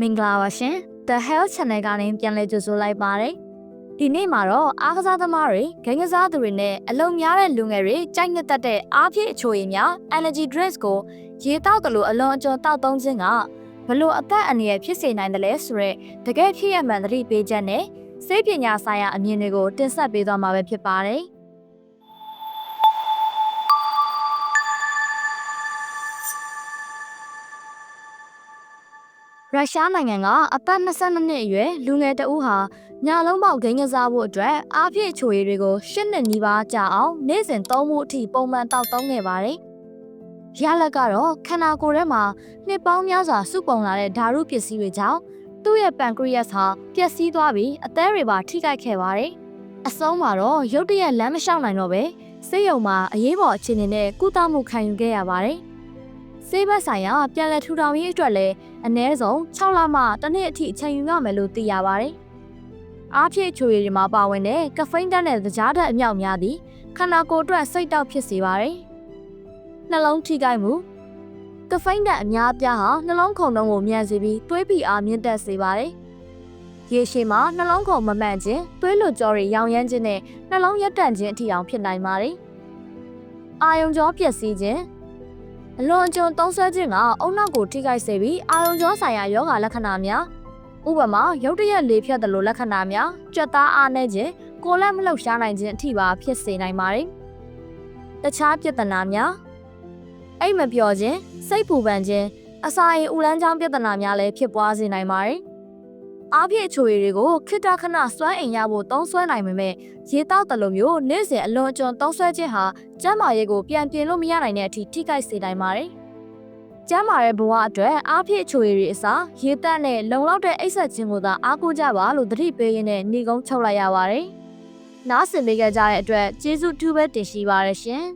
မင်္ဂလာပါရှင် The Health Channel ကနေပြန်လည်ကြိုဆိုလိုက်ပါတယ်ဒီနေ့မှာတော့အားကစားသမားတွေဂိမ်းကစားသူတွေနဲ့အလုံများတဲ့လူငယ်တွေကြိုက်နှစ်သက်တဲ့အားဖြည့်အချိုရည်များ energy drinks ကိုရေတောက်တယ်လို့အလွန်အကျွံတောက်သုံးခြင်းကဘလို့အသက်အန္တရာယ်ဖြစ်စေနိုင်တယ်လဲဆိုရက်တကယ်ဖြစ်ရမှန်သတိပေးချက်နဲ့စိတ်ပညာဆိုင်ရာအမြင်တွေကိုတင်ဆက်ပေးသွားမှာပဲဖြစ်ပါတယ်ရုရှားနိုင်ငံကအသက်22နှစ်အရွယ်လူငယ်တဦးဟာညလုံးပေါက်ဂိမ်းကစားဖို့အတွက်အားဖြည့်ချိုရည်တွေကို10နှစ်နီးပါးကြာအောင်နေ့စဉ်သုံးမှုအထိပုံမှန်တောက်သုံးခဲ့ပါတယ်။ရလဒ်ကတော့ခန္ဓာကိုယ်ထဲမှာနှစ်ပေါင်းများစွာစုပုံလာတဲ့ဓာတုပစ္စည်းတွေကြောင့်သူ့ရဲ့ပန်ခရီယပ်ဟာပျက်စီးသွားပြီးအသည်းတွေပါထိခိုက်ခဲ့ပါတယ်။အဆုံးမှာတော့ရုတ်တရက်လမ်းမလျှောက်နိုင်တော့ပဲဆေးရုံမှာအရေးပေါ်အခြေအနေနဲ့ကုသမှုခံယူခဲ့ရပါတယ်။ဆေးဘက်ဆိုင်ရာပြန်လည်ထူထောင်ရေးအတွက်လည်းအနည်းဆုံး6လမှတစ်နှစ်အထိအချိန်ယူရမယ်လို့သိရပါတယ်။အားဖြည့်ချိုရည်တွေမှာပါဝင်တဲ့ကဖိန်းဓာတ်နဲ့သကြားဓာတ်အမြောက်များသည့်ခန္ဓာကိုယ်အတွက်စိတ်တောက်ဖြစ်စေပါတယ်။နှလုံးထိခိုက်မှုကဖိန်းဓာတ်အများအပြားဟာနှလုံးခုန်နှုန်းကိုမြန်စေပြီးသွေးဖိအားမြင့်တက်စေပါတယ်။ရေရှည်မှာနှလုံးခုန်မမှန်ခြင်းသွေးလွန်ကြောတွေရောင်ရမ်းခြင်းနဲ့နှလုံးရက်တန့်ခြင်းအထိအောင်ဖြစ်နိုင်ပါတယ်။အာယုံကြောပျက်စီးခြင်းအလွန်အကျွံသုံးဆွဲခြင်းကအုံနောက်ကိုထိခိုက်စေပြီးအာရုံကြောဆိုင်ရာယောဂလက္ခဏာများဥပမာရုတ်တရက်လေဖြတ်သလိုလက္ခဏာများကြွက်သားအားနည်းခြင်းကိုယ်လက်မလှုပ်ရှားနိုင်ခြင်းအထိပါဖြစ်စေနိုင်ပါတယ်။တခြားပြဿနာများအိမ်မပျော်ခြင်းစိတ်ပူပန်ခြင်းအစာအိမ်ဥလန်းချောင်းပြဿနာများလည်းဖြစ်ပွားစေနိုင်ပါတယ်။အားဖြည့်ချိုရည်တွေကိုခိတခဏစွမ်းအင်ရဖို့သုံးစွဲနိုင်ပေမဲ့ရေတောက်တယ်လို့မျိုးနေ့စဉ်အလွန်အကျွံသုံးစွဲခြင်းဟာကျန်းမာရေးကိုပြန်ပြင်လို့မရနိုင်တဲ့အထိထိခိုက်စေနိုင်ပါတယ်။ကျန်းမာတဲ့ဘဝအတွက်အားဖြည့်ချိုရည်တွေအစားရေတက်နဲ့လုံလောက်တဲ့အိပ်စက်ခြင်းကိုသာအားကိုးကြပါလို့သတိပေးရင်းနဲ့ညီကုန်းချုပ်လိုက်ရပါတယ်။နားဆင်ပေးကြတဲ့အတွက်ကျေးဇူးတူပဲတင်ရှိပါရရှင်။